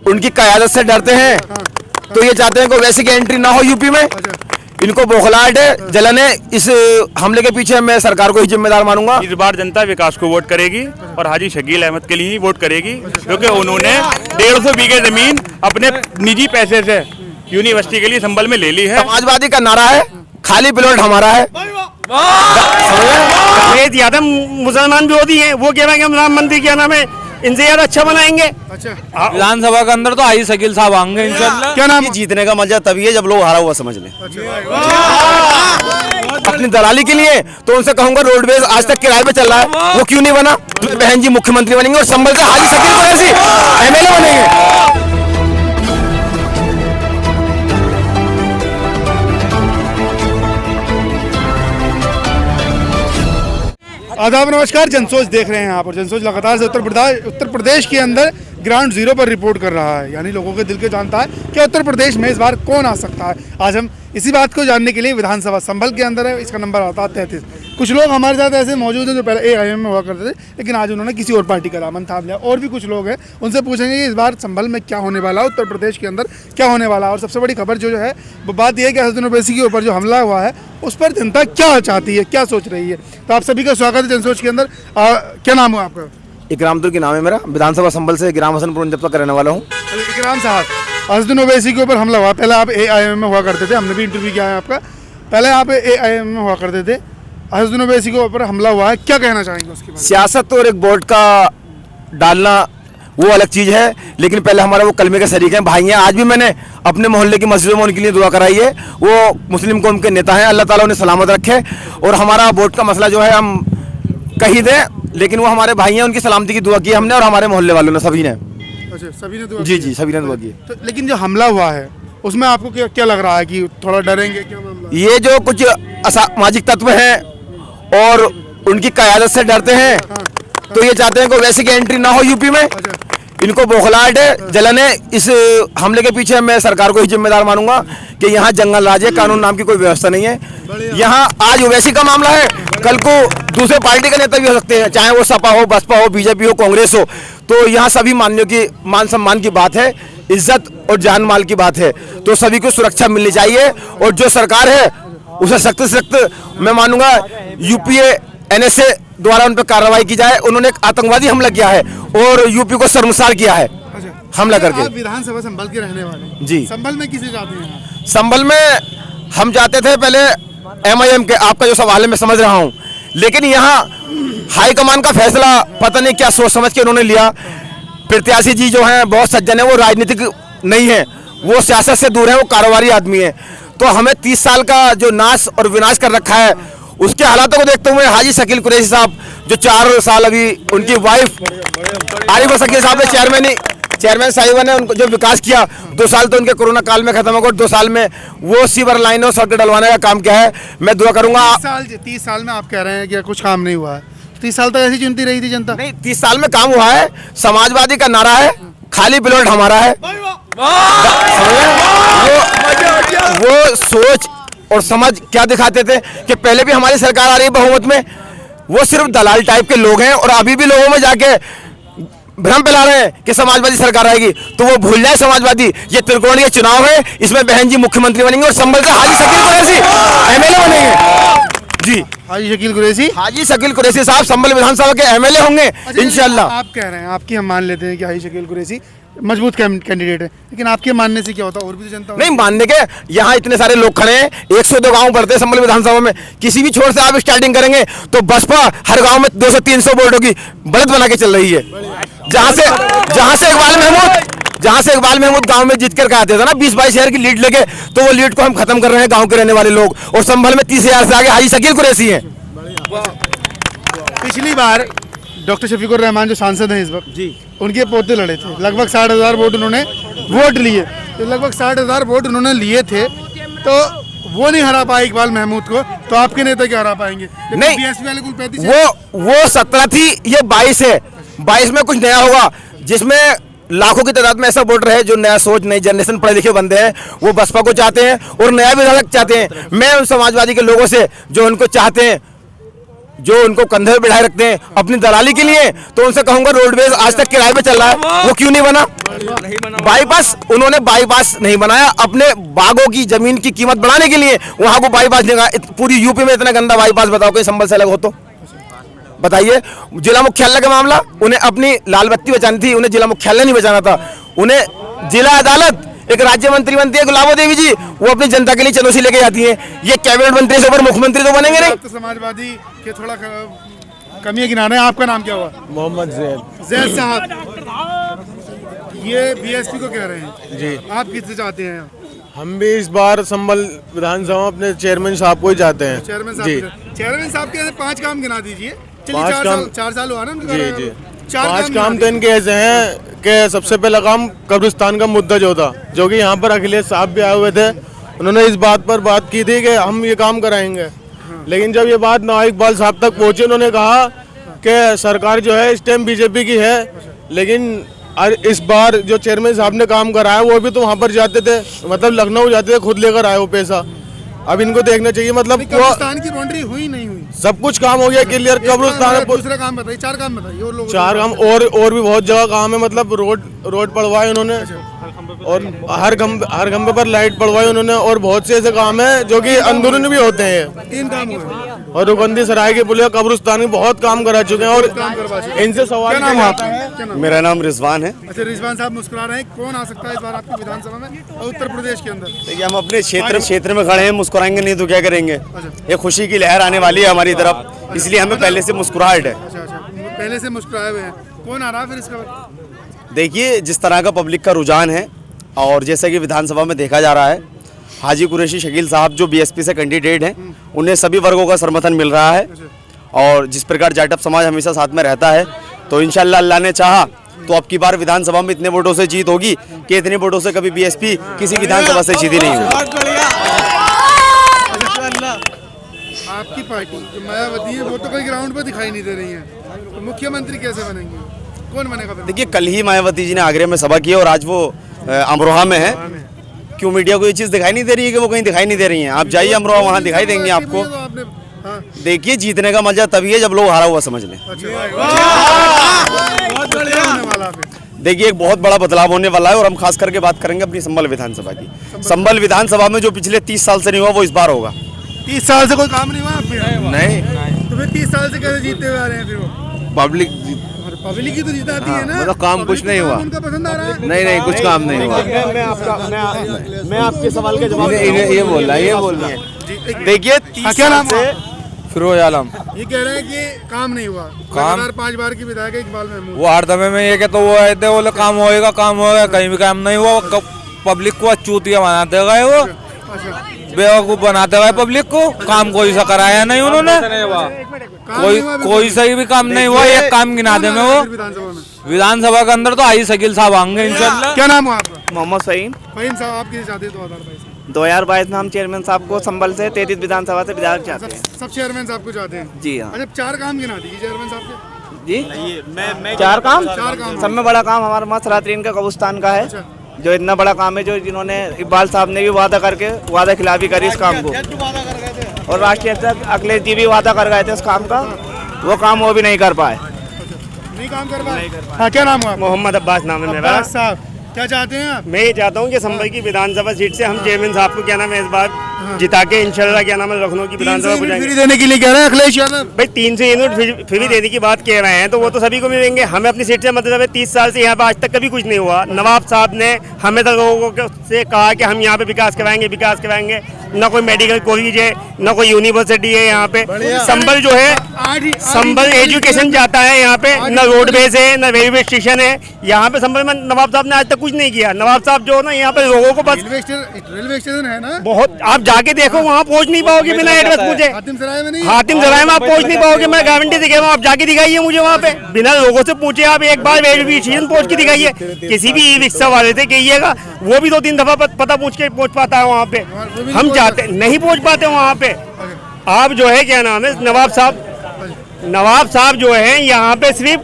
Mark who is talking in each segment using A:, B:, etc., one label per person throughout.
A: उनकी क़यादत से डरते हैं, तो ये चाहते हैं कि वैसे की एंट्री ना हो यूपी में। इनको बौखलाहट है, जलन है। इस हमले के पीछे मैं सरकार को ही जिम्मेदार मानूंगा।
B: इस बार जनता विकास को वोट करेगी और हाजी शकील अहमद के लिए ही वोट करेगी, क्योंकि उन्होंने 150 बीघे जमीन अपने निजी पैसे से यूनिवर्सिटी के लिए संभल में ले ली है।
A: समाजवादी का नारा है, खाली प्लॉट हमारा है।
C: अखिलेश यादव मुसलमान विरोधी हैं, वो कह रहे हैं कि हम राम मंदिर क्या नाम है इनसे यार अच्छा बनाएंगे।
D: अच्छा, विधानसभा के अंदर तो हाजी शकील साहब आएंगे इंशाल्लाह।
A: क्या नाम? जीतने का मजा तभी है जब लोग हारा हुआ समझ लें। अपनी दलाली के लिए तो उनसे कहूंगा रोडवेज आज तक किराए पे चल रहा है, वो क्यों नहीं बना? बहन जी मुख्यमंत्री बनेंगे और संभल से हाजी शकील कुरैशी एमएलए बनेंगे।
E: आदाब नमस्कार, जनसोच देख रहे हैं आप और जनसोच लगातार से उत्तर प्रदेश के अंदर ग्राउंड जीरो पर रिपोर्ट कर रहा है, यानी लोगों के दिल को जानता है कि उत्तर प्रदेश में इस बार कौन आ सकता है। आज हम इसी बात को जानने के लिए विधानसभा संभल के अंदर है, इसका नंबर आता है 33। कुछ लोग हमारे साथ ऐसे मौजूद हैं जो पहले AIM में हुआ करते थे, लेकिन आज उन्होंने किसी और पार्टी का दामन थाम लिया। और भी कुछ लोग हैं, उनसे पूछेंगे कि इस बार संभल में क्या होने वाला है, उत्तर प्रदेश के अंदर क्या होने वाला है। और सबसे बड़ी खबर जो है वो बात यह है कि असदुद्दीन ओवैसी के ऊपर जो हमला हुआ है उस पर जनता क्या चाहती है, क्या सोच रही है। तो आप सभी का स्वागत है जनसोच के अंदर। क्या नाम है आपका?
A: इकराम तुर्की नाम है मेरा, विधानसभा संभल से ग्राम हसनपुर जब तक रहने वाला हूँ।
E: इकराम साहब, असदुद्दीन ओवैसी के ऊपर हमला हुआ, पहले आप AIM में हुआ करते थे, हमने भी इंटरव्यू किया है आपका, पहले आप AIM में हुआ करते थे, असदुद्दीन ओवैसी के ऊपर हमला हुआ है, क्या कहना चाहेंगे उसके बारे में?
A: सियासत और एक वोट का डालना वो अलग चीज़ है, लेकिन पहले हमारा वो कलमे के शरीक हैं, भाई हैं। आज भी मैंने अपने मोहल्ले की मस्जिदों में उनके लिए दुआ कराई है। वो मुस्लिम कौम के नेता हैं, अल्लाह ताला उन्हें सलामत रखे। और हमारा वोट का मसला जो है हम कहीं दें, लेकिन वो हमारे भाई हैं, उनकी सलामती की दुआ की हमने और हमारे मोहल्ले वालों ने, सभी ने।
E: अच्छा, सभी ने दुआ
A: जी
E: की?
A: जी, सभी ने दुआ की।
E: तो लेकिन जो हमला हुआ है उसमें आपको क्या लग रहा है कि थोड़ा डरेंगे क्या मामला?
A: ये जो कुछ असामाजिक तत्व हैं और उनकी क़यादत से डरते हैं, तो ये चाहते हैं कि वैसे की एंट्री ना हो यूपी में। इनको बौखलाहट है, जलन है। इस हमले के पीछे मैं सरकार को ही जिम्मेदार मानूंगा कि यहाँ जंगल राज है, कानून नाम की कोई व्यवस्था नहीं है। यहाँ आज ओवैसी का मामला है, कल को दूसरे पार्टी के नेता भी हो सकते हैं, चाहे वो सपा हो, बसपा हो, बीजेपी हो, कांग्रेस हो। तो यहाँ सभी मान्यों की मान सम्मान की बात है, इज्जत और जान माल की बात है, तो सभी को सुरक्षा मिलनी चाहिए। और जो सरकार है उसे सख्त से सख्त मैं मानूंगा UPA NSA द्वारा उन पर कार्रवाई की जाए। उन्होंने एक आतंकवादी हमला किया है और यूपी को शर्मसार किया है हमला करके।
E: आप विधानसभा संभल के रहने वाले
A: जी।
E: संभल में किसे चाहते हैं?
A: संभल में हम जाते थे पहले MIM के, आपका जो सवाल है मैं समझ रहा हूँ, लेकिन यहाँ हाईकमान का फैसला पता नहीं क्या सोच समझ के उन्होंने लिया। प्रत्याशी जी जो हैं बहुत सज्जन है, वो राजनीतिक नहीं है, वो सियासत से दूर है, वो कारोबारी आदमी है। तो हमें 30 साल का जो नाश और विनाश कर रखा है उसके हालातों को देखते हुए हाजी शकील कुरैशी साहब जो 4 साल अभी उनकी वाइफ आरिफ शकील साहब ने चेयरमैन साहिबा ने उनको जो विकास किया, 2 साल तो उनके कोरोना काल में खत्म हो गए, 2 साल में वो सीवर लाइन और सड़क डलवाने का काम किया है। मैं दुआ करूंगा।
E: 30 साल में आप कह रहे हैं कि कुछ काम नहीं हुआ है, 30 साल तक ऐसी चुनती रही थी जनता?
A: नहीं, 30 साल में काम हुआ है। समाजवादी का नारा है, खाली प्लॉट हमारा है। वो सोच और समझ क्या दिखाते थे कि पहले भी हमारी सरकार आ रही है बहुमत में, वो सिर्फ दलाल टाइप के लोग हैं और अभी भी लोगों में जाके भ्रम फैला रहे हैं कि समाजवादी सरकार आएगी। तो वो भूल जाए समाजवादी, ये त्रिकोणीय चुनाव है, इसमें बहन जी मुख्यमंत्री बनेंगे और संभल से हाजी शकील कुरैशी MLA बनेंगे। जी,
E: हाजी शकील कुरैशी,
A: हाजी शकील कुरैशी साहब संभल विधानसभा के MLA होंगे इंशाल्लाह।
E: आप कह रहे हैं, आपकी हम मान लेते हैं कि हाजी शकील कुरैशी मजबूत कैंडिडेट है, लेकिन आपके मानने से क्या होता है? और भी तो जनता
A: नहीं मानने के, यहाँ इतने सारे लोग खड़े हैं, 102 गांव पड़ते हैं संभल विधानसभा में। किसी भी छोर से आप स्टार्टिंग करेंगे तो बसपा हर गांव में 200-300 वोटों की बढ़त बना के चल रही है। जहां से इकबाल महमूद गांव में जीत कर आते थे ना 20-22 शहर की लीड लेके, तो वो लीड को हम खत्म कर रहे हैं गांव के रहने वाले लोग। और संभल में 30,000 से आगे हाजी शकील कुरैशी हैं।
E: पिछली बार डॉक्टर शफीकुर रहमान जो सांसद हैं इस वक्त
A: जी,
E: उनके पोते लड़े थे, लगभग 60,000 वोट उन्होंने वोट लिए, तो लगभग 60,000 वोट उन्होंने लिए थे, तो वो नहीं हरा पाए इकबाल महमूद को, तो आपके नेता क्या हरा पाएंगे?
A: नहीं,
E: BSP वाले कुल 35
A: वो 17 थी, ये 22 है। 22 में कुछ नया होगा, जिसमें लाखों की तादाद में ऐसा वोटर है जो नया सोच, नई जनरेशन, पढ़े लिखे बंदे हैं, वो बसपा को चाहते हैं और नया विधायक चाहते हैं। मैं उन समाजवादी के लोगों से जो उनको चाहते हैं जो उनको कंधे पे बिठाए रखते हैं अपनी दलाली के लिए, तो उनसे कहूंगा रोडवेज आज तक किराए पे चल रहा है, वो क्यों नहीं बना? बाईपास उन्होंने बाईपास नहीं बनाया, अपने बागों की जमीन की कीमत बढ़ाने के लिए वहां को बाईपास नहीं बनाया। पूरी यूपी में इतना गंदा बाईपास बताओ कहीं संभल से अलग हो तो बताइए। जिला मुख्यालय का मामला, उन्हें अपनी लाल बत्ती बचानी थी, उन्हें जिला मुख्यालय नहीं बचाना था। उन्हें जिला अदालत, एक राज्य मंत्री बनती है गुलाबो देवी जी, वो अपनी जनता के लिए चलोसी लेके जाती है। ये कैबिनेट मंत्री से ऊपर मुख्यमंत्री तो बनेंगे नहीं।
E: तो समाजवादी के थोड़ा कमी गिनाना है। आपका नाम क्या हुआ?
F: मोहम्मद जैद।
E: जैद साहब, ये बीएसपी को कह रहे हैं
F: जी,
E: आप किससे चाहते हैं?
F: हम भी इस बार संभल विधानसभा अपने चेयरमैन साहब को ही चाहते हैं।
E: चेयरमैन
F: जी,
E: साहब, चेयरमैन साहब के 5 काम गिना दीजिए। चलिए 4 साल हुआ ना उनके
F: जी
E: कार्यकाल
F: जी।
E: में।
F: 5 काम तो इनके ऐसे हैं कि सबसे पहला काम कब्रिस्तान का मुद्दा जो था, जो कि यहाँ पर अखिलेश साहब भी आए हुए थे, उन्होंने इस बात पर बात की थी कि हम ये काम कराएंगे। लेकिन जब ये बात नवाब इकबाल साहब तक पहुंची, उन्होंने कहा कि सरकार जो है इस टाइम बीजेपी की है, लेकिन इस बार जो चेयरमैन साहब ने काम कराया वो भी तो वहाँ पर जाते थे, मतलब लखनऊ जाते थे, खुद लेकर आए वो पैसा। अब इनको देखना चाहिए, मतलब
E: कब्रिस्तान की बाउंड्री हुई नहीं हुई?
F: सब कुछ काम हो गया क्लियर। कब्रिस्तान
E: दूसरा काम बताइए, 4 काम बताइए और लोगों
F: 4 काम और भी बहुत जगह काम है, मतलब रोड पड़वाए उन्होंने, और हर खंबे पर लाइट पड़वाई उन्होंने, और बहुत से ऐसे काम है जो कि अंदरूनी भी होते हैं।
E: 3 काम हुए।
F: और रुकंदी सराय के पुलिया कब्रिस्तान में बहुत काम करा चुके हैं। और इनसे सवाल,
E: क्या नाम है आपका?
G: मेरा नाम रिजवान है।
E: अच्छा, रिजवान साहब मुस्कुरा रहे हैं। कौन आ सकता है इस बार आपकी विधानसभा में और उत्तर प्रदेश के अंदर?
G: देखिए, हम अपने क्षेत्र में खड़े हैं, मुस्कुराएंगे नहीं तो क्या करेंगे। ये खुशी की लहर आने वाली है हमारी तरफ, इसलिए हमें पहले से मुस्कुराहट है।
E: अच्छा, पहले से मुस्कुराए हुए हैं। कौन आ रहा है फिर इसका?
G: देखिए, जिस तरह का पब्लिक का रुझान है और जैसा कि विधानसभा में देखा जा रहा है, हाजी कुरैशी शकील साहब जो बीएसपी से कैंडिडेट हैं, उन्हें सभी वर्गों का समर्थन मिल रहा है। और जिस प्रकार जाटव समाज हमेशा साथ में रहता है, तो इंशाल्लाह अल्लाह ने चाहा तो अब की बार विधानसभा में इतने वोटों से जीत होगी कि इतने वोटों से कभी बीएसपी किसी विधानसभा से जीती नहीं होगी।
E: आपकी पार्टी जो मायावती है वो तो कोई ग्राउंड पर दिखाई नहीं दे रही है, तो मुख्यमंत्री कैसे बनेंगे? कौन बनेगा फिर?
G: देखिए, कल ही मायावती जी ने आगरे में सभा की और आज वो अमरोहा में है। क्यों मीडिया को ये चीज़ दिखाई नहीं दे रही है कि वो कहीं दिखाई नहीं दे रही हैं? आप जाइए अमरोहा, वहाँ दिखाई देंगे आपको। देखिए, जीतने का मजा तभी है जब लोग हारा हुआ समझ लें। देखिए, एक बहुत बड़ा बदलाव होने वाला है और हम खास करके बात करेंगे अपनी संभल विधानसभा की। संभल विधानसभा में जो पिछले 30 साल से नहीं हुआ वो इस बार होगा।
E: 30 साल से कोई काम नहीं हुआ आप में?
A: नहीं,
E: तो फिर 30 साल से कैसे जीतते हुए आ रहे हैं फिर वो? पब्लिक की तो जिताती है ना।
A: मतलब काम कुछ नहीं हुआ।
E: उनका पसंद आ रहा है?
A: नहीं, कुछ काम नहीं हुआ।
G: मैं आपके सवाल के जवाब
A: ये बोल रहा है।
G: देखिए,
E: क्या नाम है?
D: फिरोज आलम।
E: ये कह रहे हैं कि काम नहीं हुआ।
D: काम?
E: 5 बार की विधायक इकबाल महमूद।
D: वो हर दमे में ये कहते वो ऐसे बोले काम होएगा, कहीं भी काम नहीं हुआ। पब्लिक को चूतिया बनाते गए, वो बेवकूफ बनाते गए पब्लिक को। काम कोई सा कराया नहीं उन्होंने, कोई सही भी काम नहीं हुआ। एक काम गिना दे में वो विधानसभा के अंदर तो आई शकील साहब आएंगे इंशाल्लाह।
E: क्या नाम है आपका?
H: मोहम्मद फ़हीम।
E: फहीम साहब, आप किसे चाहते हैं 2022 में?
H: 2022 में हम चेयरमैन साहब को संभल से 33 विधानसभा से विधायक चाहते हैं।
E: सब चेयरमैन साहब को चाहते हैं?
H: जी हाँ।
E: अच्छा, 4 काम गिना दीजिए चेयरमैन साहब के।
H: जी, 4 काम।
E: 4 काम।
H: सब में बड़ा काम हमारे पास सरातरीन का कब्रिस्तान का है, जो इतना बड़ा काम है, जो जिन्होंने इकबाल साहब ने भी वादा करके वादा खिलाफी करी इस काम को, और राष्ट्रीय अध्यक्ष अखिलेश जी भी वादा कर गए थे इस काम का, वो काम वो भी नहीं कर पाए।
E: नहीं काम कर पाए। हाँ, क्या नाम है आपका?
C: मोहम्मद अब्बास नाम है मेरा।
E: अब्बास साहब, क्या चाहते हैं आप?
C: मैं ये चाहता हूँ कि संभल की विधानसभा सीट से हम चेयरमैन साहब को क्या नाम है इस बार जिता के इंशाल्लाह क्या नाम है लखनऊ की विधानसभा
E: फ्री
C: बुलाएंगे।
E: देने के लिए कह रहे हैं अखिलेश यादव।
C: भाई 300 यूनिट फ्री देने की बात कह रहे हैं, तो वो तो सभी को मिलेंगे। हमें अपनी सीट से मतलब है, 30 साल से यहाँ पे आज तक कभी कुछ नहीं हुआ। नवाब साहब ने हमें तो लोगों से कहा कि हम यहाँ पे विकास कराएंगे। न कोई मेडिकल कॉलेज है, न कोई यूनिवर्सिटी है यहाँ पे। संभल जो है, संभल एजुकेशन जाता है यहाँ पे, न रोडवेज है, न रेलवे स्टेशन है। यहाँ पे संभल में नवाब साहब ने आज तक कुछ नहीं किया। नवाब साहब जो ना यहाँ पे लोगों को बस
E: रेलवे स्टेशन है ना
C: बहुत, आप जाके देखो, वहाँ पहुँच नहीं पाओगे बिना एड्रेस पूछे।
E: हातिम सराय में नहीं?
C: हातिम सराय में आप पहुँच नहीं पाओगे, मैं गारंटी से कह रहा हूँ। आप जाके दिखाइए मुझे वहाँ पे, बिना लोगों से पूछे आप एक बार रेलवे स्टेशन पहुँच के दिखाइए। किसी भी ई रिक्शा वाले से कहिएगा, वो भी 2-3 दफा पता पूछ के पहुँच पाता है वहाँ पे। हम चाहते नहीं पहुँच पाते वहाँ पे। आप जो है क्या नाम है नवाब साहब जो है यहाँ पे सिर्फ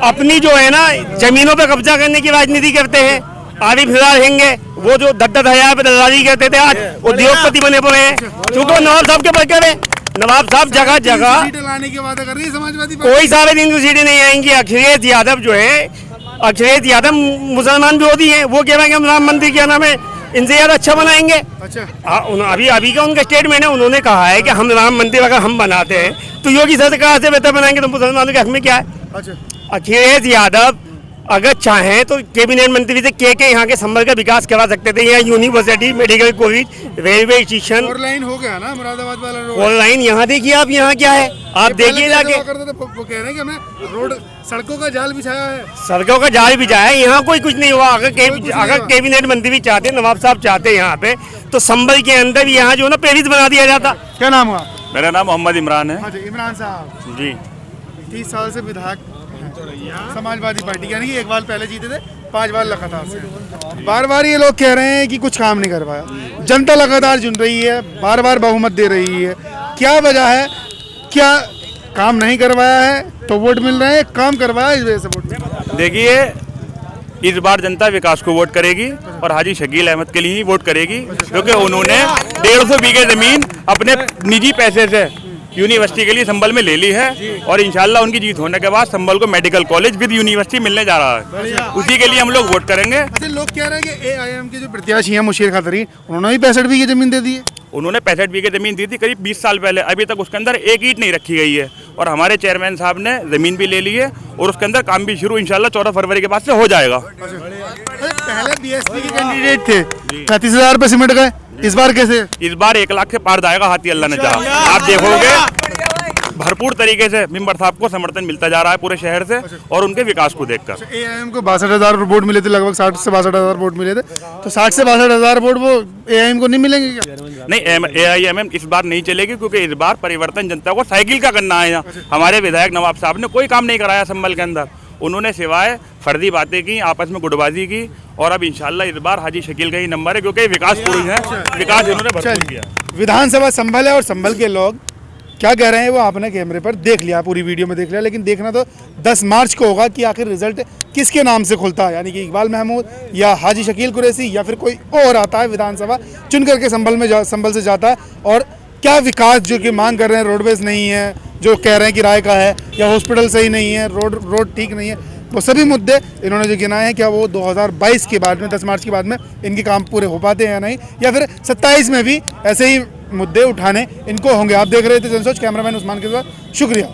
C: अपनी जो है ना जमीनों पे कब्जा करने की राजनीति करते हैं। आरिफ हिलाल हेंगे, वो जो 10,000 पे दलाली करते थे, आज उद्योगपति बने पड़े हैं, क्योंकि वो नवाब साहब के बरकर है। नवाब साहब जगह जगह
E: सीटें लाने की वादा कर रही है समाजवादी पार्टी।
C: कोई 350 सीटें नहीं आएंगी। अखिलेश यादव जो है, अखिलेश यादव मुसलमान विरोधी हैं, वो कह रहे हैं कि हम राम मंदिर क्या नाम है इनसे ज्यादा अच्छा बनाएंगे।
E: अच्छा,
C: अभी का उनका स्टेटमेंट है, उन्होंने कहा है कि हम राम मंदिर अगर हम बनाते हैं तो योगी सरकार से बेहतर बनाएंगे, तो मुसलमानों के हक में क्या है।
E: अच्छा,
C: अखिलेश यादव अगर चाहें तो कैबिनेट मंत्री से के यहाँ के संभल का विकास करा सकते थे। यहाँ university, medical college, railway station,
E: four line हो गया ना मुरादाबाद वाला रोड।
C: फोर लाइन यहाँ देखिए आप, यहाँ क्या है आप
E: ये पहले
C: देखिए
E: कैसे
C: जाके।
E: हुआ करते थे, वो कह रहे हैं कि हमने रोड सड़कों का जाल बिछाया है।
C: सड़कों का जाल भी जाए, यहाँ कोई कुछ नहीं हुआ। अगर
E: हुआ।
C: कैबिनेट मंत्री चाहते, नवाब साहब चाहते यहाँ पे, तो संभल के अंदर यहाँ जो ना पेरिस बना दिया जाता।
E: क्या नाम हुआ?
B: मेरा नाम मोहम्मद इमरान है।
E: हाँ जी, इमरान साहब
B: जी
E: 30 साल से विधायक समाजवादी पार्टी, यानी कि एक बार पहले जीते थे, 5 बार लगातार से। बार बार ये लोग कह रहे हैं कि कुछ काम नहीं करवाया, जनता लगातार चुन रही है, बार बार बहुमत दे रही है। क्या वजह है? क्या काम नहीं करवाया है तो वोट मिल रहे हैं, काम करवाया इस वजह से वोट मिल रहा है?
B: देखिए, इस बार जनता विकास को वोट करेगी और हाजी शकील अहमद के लिए ही वोट करेगी, क्योंकि उन्होंने 150 बीघे जमीन अपने निजी पैसे से यूनिवर्सिटी के लिए संभल में ले ली है, और इंशाल्लाह उनकी जीत होने के बाद संभल को मेडिकल कॉलेज विद यूनिवर्सिटी मिलने जा रहा है। उसी के लिए हम लोग वोट करेंगे।
E: अच्छा, लोग कह रहे हैं कि AIM के जो प्रत्याशी हैं मुशीर खातरी, उन्होंने भी 65 बीघे जमीन दे दी है।
B: उन्होंने 65 बीघे जमीन दी थी करीब 20 साल पहले, अभी तक उसके अंदर एक ईंट नहीं रखी गई है, और हमारे चेयरमैन साहब ने जमीन भी ले ली है, और उसके अंदर काम भी शुरू इंशाल्लाह 14 फरवरी के बाद से हो जाएगा।
E: पहले BSP के कैंडिडेट थे, 35,000 रुपए सिमट गए, इस बार कैसे?
B: इस बार 1 लाख से पार जाएगा, हाथी अल्लाह ने चाहा। आप देखोगे भरपूर तरीके से मेंबर साहब को समर्थन मिलता जा रहा है पूरे शहर से, और उनके विकास को देखकर।
E: AIM को 62,000 वोट मिले थे, लगभग 60 से 62,000 वोट मिले थे, तो 60 से 62,000 वोट वो AIM को नहीं मिलेंगे क्या?
B: नहीं, AIMM इस बार नहीं चलेगी, क्योंकि इस बार परिवर्तन जनता को साइकिल का करना है। यहाँ हमारे विधायक नवाब साहब ने कोई काम नहीं कराया संभल के अंदर, उन्होंने सिवाय फर्जी बातें की, आपस में गुटबाजी की, और अब इंशाल्लाह इस बार हाजी शकील का ही नंबर है, क्योंकि विकास पुरुष है, विकास इन्होंने भरपूर किया।
E: विधानसभा संभल है, और संभल के लोग क्या कह रहे हैं वो आपने कैमरे पर देख लिया, पूरी वीडियो में देख लिया, लेकिन देखना तो 10 मार्च को होगा कि आखिर रिजल्ट किसके नाम से खुलता है, यानी कि इकबाल महमूद या हाजी शकील कुरैशी या फिर कोई और आता है विधानसभा चुन करके संभल से जाता है। और क्या विकास जो कि मांग कर रहे हैं, रोडवेज नहीं है जो कह रहे हैं किराए का है, या हॉस्पिटल सही नहीं है, रोड ठीक नहीं है, वो सभी मुद्दे इन्होंने जो गिनाए हैं, क्या वो 2022 के बाद में 10 मार्च के बाद में इनके काम पूरे हो पाते हैं या नहीं, या फिर 27 में भी ऐसे ही मुद्दे उठाने इनको होंगे। आप देख रहे थे जनसोच, कैमरामैन उस्मान के साथ, शुक्रिया।